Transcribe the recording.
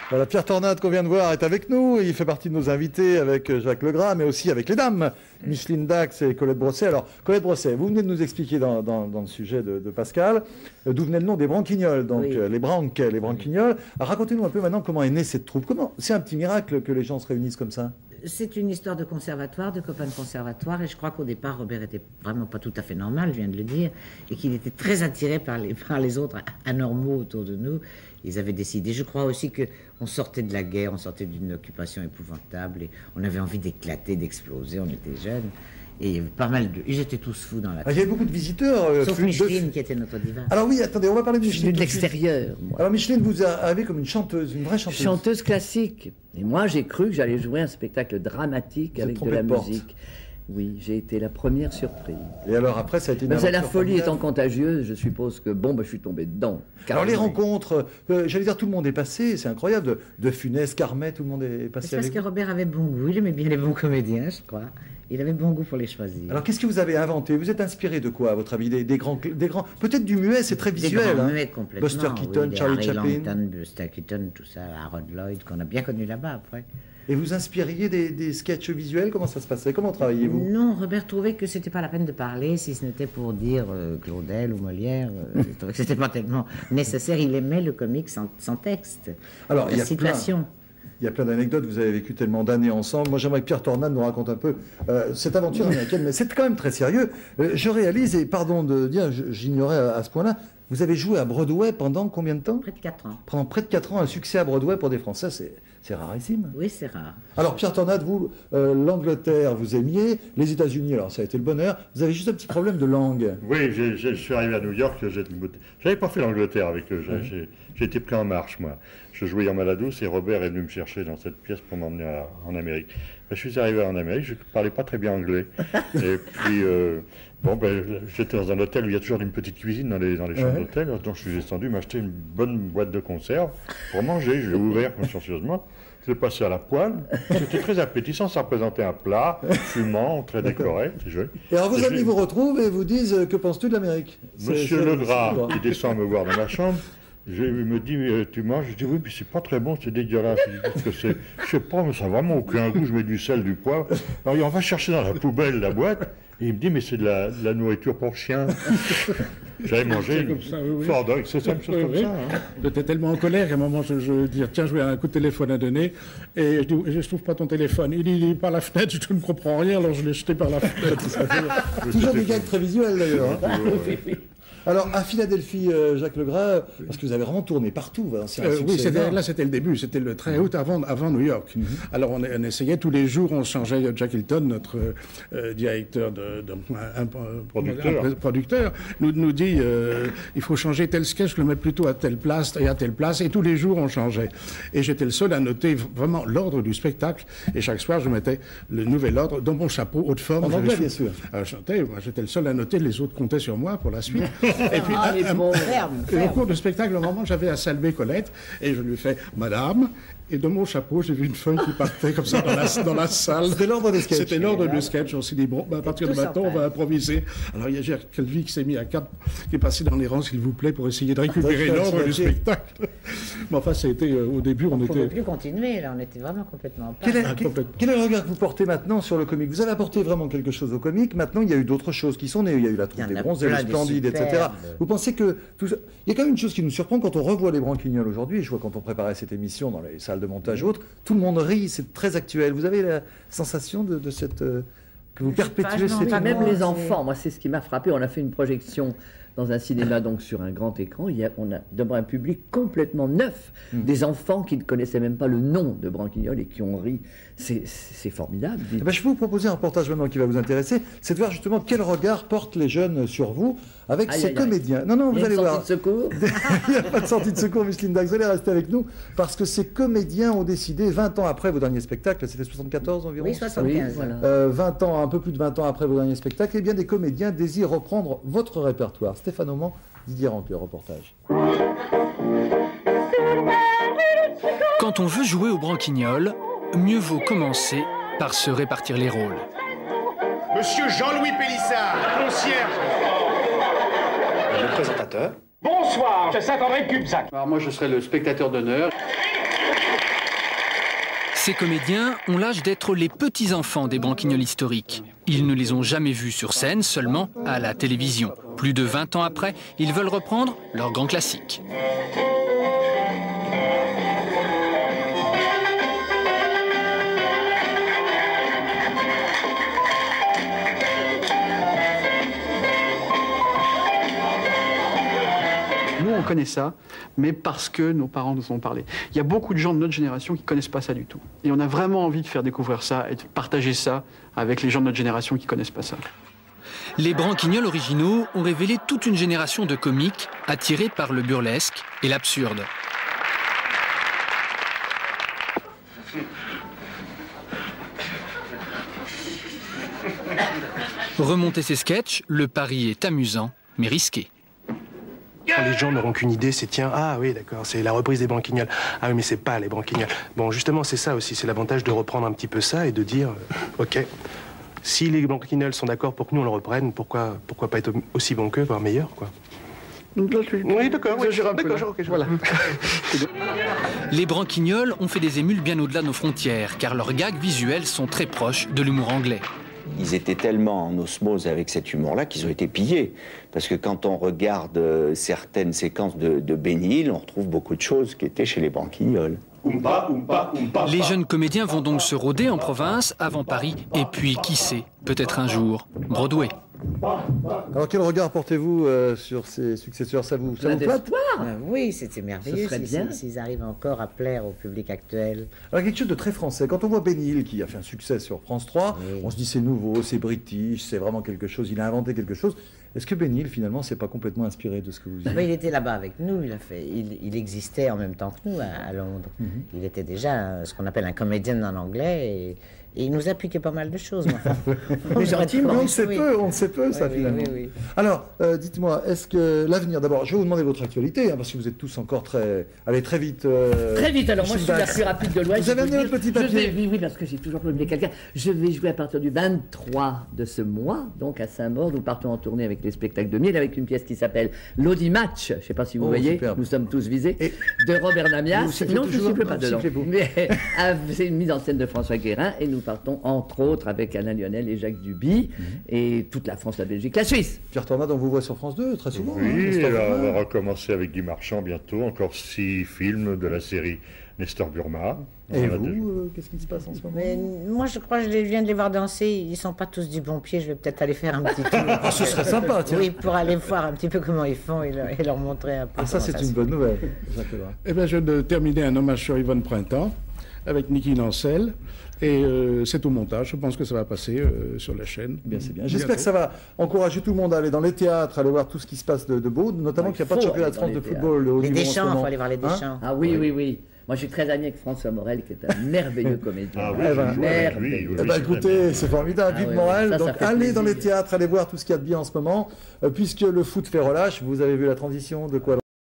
Voilà, Pierre Tornade, qu'on vient de voir, est avec nous. Il fait partie de nos invités avec Jacques Legras, mais aussi avec les dames, Micheline Dax et Colette Brosset. Alors, Colette Brosset, vous venez de nous expliquer dans le sujet de Pascal d'où venait le nom des branquignoles, donc Oui. les branquignoles. Alors, racontez-nous un peu maintenant comment est née cette troupe. C'est un petit miracle que les gens se réunissent comme ça. C'est une histoire de conservatoire, de copains de conservatoire, et je crois qu'au départ, Robert était vraiment pas tout à fait normal, je viens de le dire, et qu'il était très attiré par les autres anormaux autour de nous. Ils avaient décidé, je crois aussi qu'on sortait de la guerre, on sortait d'une occupation épouvantable, et on avait envie d'éclater, d'exploser, on était jeunes, et il y avait pas mal de... Ils étaient tous fous dans la... Il y avait beaucoup de visiteurs. Sauf Micheline, qui était notre diva. Alors oui, attendez, on va parler de Je suis Micheline. venue de l'extérieur, moi. Alors Micheline, vous arrivez comme une chanteuse, une vraie chanteuse. Chanteuse classique. Et moi, j'ai cru que j'allais jouer un spectacle dramatique Vous êtes avec de trompée la de porte. musique. Oui, j'ai été la première surprise. Et alors après, ça a été une Mais la aventure folie formidable. étant contagieuse, je suppose que, bon, je suis tombé dedans. Alors les Carrément. rencontres, j'allais dire tout le monde est passé, c'est incroyable. De Funès, Carmet, tout le monde est passé C'est parce avec que vous. Robert avait bon goût, il aimait bien les bons comédiens, je crois. Il avait bon goût pour les choisir. Alors qu'est-ce que vous avez inventé? Vous êtes inspiré de quoi, à votre avis? Des grands, peut-être du muet, c'est très Des visuel. grands hein. muets complètement. Buster Keaton, oui, des Charlie Harry Chaplin. Langton, Buster Keaton, tout ça, Harold Lloyd, qu'on a bien connu là-bas après. Et vous inspiriez des sketchs visuels? Comment ça se passait? Comment travailliez-vous? Non, Robert trouvait que c'était pas la peine de parler, si ce n'était pour dire Claudel ou Molière. Il trouvait que c'était pas tellement nécessaire. Il aimait le comique sans texte. Alors, il y La a situation. Il y a plein d'anecdotes, vous avez vécu tellement d'années ensemble. Moi, j'aimerais que Pierre Tornade nous raconte un peu cette aventure américaine, mais c'est quand même très sérieux. Je réalise, et pardon de dire, j'ignorais à ce point-là, vous avez joué à Broadway pendant combien de temps? Près de 4 ans. Pendant près de 4 ans, un succès à Broadway pour des Français, c'est rarissime. Oui, c'est rare. Alors, Pierre Tornade, vous, l'Angleterre, vous aimiez, les États-Unis, alors ça a été le bonheur. Vous avez juste un petit problème de langue. Oui, je suis arrivé à New York, j'avais pas fait l'Angleterre avec eux, j'ai été pris en marche, moi. Je jouais Yermala Douce et Robert est venu me chercher dans cette pièce pour m'emmener en Amérique. Ben, je suis arrivé en Amérique, je ne parlais pas très bien anglais. Et puis, j'étais dans un hôtel où il y a toujours une petite cuisine dans les chambres d'hôtel, donc je suis descendu m'acheter une bonne boîte de conserve pour manger. Je l'ai ouvert consciencieusement. Je l'ai passé à la poêle. C'était très appétissant. Ça représentait un plat fumant, très décoré. C'est joli. Et alors, vos amis vous retrouvent et vous disent, que penses-tu de l'Amérique? Monsieur Legras, qui descend me voir dans ma chambre, il me dit, tu manges? Je dis, oui, mais c'est pas très bon, c'est dégueulasse. Je dis, qu'est-ce que c'est? Je sais pas, mais ça n'a vraiment aucun goût. Je mets du sel, du poivre. Alors, on va chercher dans la poubelle la boîte. Et il me dit, mais c'est de la nourriture pour chien. J'avais mangé comme ça, oui, oui. fort dog, c'est ça, une chose comme Oui. ça. Hein. J'étais tellement en colère qu'à un moment, je dis, tiens, je vais un coup de téléphone à donner. Et je dis, je ne trouve pas ton téléphone. Il dit, par la fenêtre, je ne comprends rien, alors je l'ai jeté par la fenêtre. Toujours des gags très visuels d'ailleurs. hein. Alors, à Philadelphie, Jacques Legras, parce que vous avez vraiment tourné partout. Hein, c'est un Oui, succès énorme. là c'était le début, c'était le 13 août avant New York. Alors on essayait tous les jours, on changeait. Jack Hilton, notre directeur producteur, nous dit il faut changer tel sketch, je le mets plutôt à telle place et à telle place, et tous les jours on changeait. Et j'étais le seul à noter vraiment l'ordre du spectacle, et chaque soir je mettais le nouvel ordre dans mon chapeau haut de forme. En anglais, bien sûr. Moi j'étais le seul à noter, les autres comptaient sur moi pour la suite. Et puis, Ferme, et au cours du spectacle, au moment, j'avais à saluer Colette et je lui fais « Madame », et de mon chapeau, j'ai vu une feuille qui partait comme ça dans la salle. C'était l'ordre des sketchs. C'était l'ordre du sketch. On s'est dit, bon, à partir de Tout maintenant, on sympa. va improviser. Alors, il y a Gérard Calvi qui s'est mis à quatre, qui est passé dans les rangs, s'il vous plaît, pour essayer de récupérer l'ordre du spectacle. Mais enfin, c'était, au début, On ne pouvait était... plus continuer, là, on était vraiment complètement en Quel panne. est, quel est le regard que vous portez maintenant sur le comique? Vous avez apporté vraiment quelque chose au comique. Maintenant, il y a eu d'autres choses qui sont nées. Il y a eu la troupe Il y en des a bronzés, plein, les des splendides, etc. superbes. Vous pensez que tout ça... Il y a quand même une chose qui nous surprend quand on revoit les Branquignoles aujourd'hui. Je vois quand on préparait cette émission dans les salles de montage autres, tout le monde rit. C'est très actuel. Vous avez la sensation de cette que vous Je sais pas, perpétuez je m'en cette vais Même moi, les c'est- enfants, moi c'est ce qui m'a frappé. On a fait une projection dans un cinéma, donc sur un grand écran. On a devant un public complètement neuf, des enfants qui ne connaissaient même pas le nom de Branquignol et qui ont ri. C'est formidable. Eh ben, je peux vous proposer un reportage maintenant qui va vous intéresser, c'est de voir justement quel regard portent les jeunes sur vous avec Aïe, ces aïe, aïe. comédiens. Non, non, Il y vous a allez une voir. sortie de secours. Il n'y a pas de sortie de secours, Micheline Dax. Vous allez rester avec nous parce que ces comédiens ont décidé, 20 ans après vos derniers spectacles, c'était 74 environ Oui, c'est ça 75. Oui, voilà. 20 ans, un peu plus de 20 ans après vos derniers spectacles, eh bien des comédiens désirent reprendre votre répertoire. Stéphane Auman, Didier Ranque, le reportage. Quand on veut jouer au branquignol, mieux vaut commencer par se répartir les rôles. Monsieur Jean-Louis Pélissard, concierge. Le présentateur. Bonsoir, c'est Saint-André de Cubzac. Alors moi je serai le spectateur d'honneur. Ces comédiens ont l'âge d'être les petits-enfants des Branquignoles historiques. Ils ne les ont jamais vus sur scène, seulement à la télévision. Plus de 20 ans après, ils veulent reprendre leur grand classique. Nous, on connaît ça, mais parce que nos parents nous ont parlé. Il y a beaucoup de gens de notre génération qui ne connaissent pas ça du tout. Et on a vraiment envie de faire découvrir ça et de partager ça avec les gens de notre génération qui ne connaissent pas ça. Les Branquignoles originaux ont révélé toute une génération de comiques attirés par le burlesque et l'absurde. Remonter ces sketchs, le pari est amusant, mais risqué. Les gens n'auront qu'une idée, c'est tiens, ah oui d'accord, c'est la reprise des Branquignoles. Ah oui mais c'est pas les Branquignoles. Bon justement c'est ça aussi, c'est l'avantage de reprendre un petit peu ça et de dire, ok, si les Branquignoles sont d'accord pour que nous on le reprenne, pourquoi pas être aussi bon qu'eux, voire meilleur quoi. Donc là, oui d'accord, voilà. Les Branquignoles ont fait des émules bien au-delà de nos frontières, car leurs gags visuels sont très proches de l'humour anglais. Ils étaient tellement en osmose avec cet humour-là qu'ils ont été pillés. Parce que quand on regarde certaines séquences de Benny Hill, on retrouve beaucoup de choses qui étaient chez les Branquignoles. Les jeunes comédiens vont donc se rôder en province, avant Paris, et puis, qui sait, peut-être un jour, Broadway. Alors quel regard portez-vous sur ces successeurs? Ça vous flatte? Oui, c'était merveilleux s'ils arrivent encore à plaire au public actuel. Alors quelque chose de très français. Quand on voit Benny Hill qui a fait un succès sur France 3, oui. On se dit c'est nouveau, c'est british, c'est vraiment quelque chose, il a inventé quelque chose. Est-ce que Benny Hill finalement s'est pas complètement inspiré de ce que vous dites? Il était là-bas avec nous, il existait en même temps que nous à Londres. Il était déjà ce qu'on appelle un comédien en anglais et il nous a piqué pas mal de choses. On ne sait peu ça finalement. Oui. Alors, dites-moi, est-ce que l'avenir, d'abord, je vais vous demander votre actualité, parce que vous êtes tous encore très... Allez, très vite. Très vite, alors moi je suis la plus rapide de l'Ouest. Vous avez amené un petit papier? Oui, parce que j'ai toujours oublié quelqu'un. Je vais jouer à partir du 23 de ce mois, donc à Saint-Maur. Nous partons en tournée avec les spectacles de Miel, avec une pièce qui s'appelle l'Audimatch, je ne sais pas si vous voyez, superbe. Nous sommes tous visés, de Robert Namias. Non, je ne siffle pas dedans. Mais c'est une mise en scène de François Guérin, et nous partons entre autres avec Alain Lionel et Jacques Duby, et toute la France, la Belgique, la Suisse. Pierre Tornade, on vous voit sur France 2 très souvent. Oui, on va recommencer avec Guy Marchand bientôt, encore 6 films de la série Nestor Burma. Et vous, qu'est-ce qui se passe en ce moment? Moi, je crois que je viens de les voir danser, ils ne sont pas tous du bon pied, je vais peut-être aller faire un petit tour. Ce serait sympa, tiens. Oui, pour aller voir un petit peu comment ils font et leur montrer un peu. Ah, ça, c'est une bonne nouvelle. Eh bien, je viens de terminer un hommage sur Yvonne Printemps avec Niki Lancel. Et c'est au montage, je pense que ça va passer sur la chaîne. Bien, c'est bien. J'espère que ça va encourager tout le monde à aller dans les théâtres, à aller voir tout ce qui se passe de beau, notamment qu'il n'y a pas de championnat de France de football au niveau. Les Deschamps, il faut aller voir les Deschamps. Ah oui. Moi, je suis très ami avec François Morel, qui est un merveilleux comédien. Ah oui, merveilleux. Écoutez, c'est formidable. Vive Morel. Donc, allez dans les théâtres, allez voir tout ce qu'il y a de bien en ce moment. Puisque le foot fait relâche, vous avez vu la transition de quoi?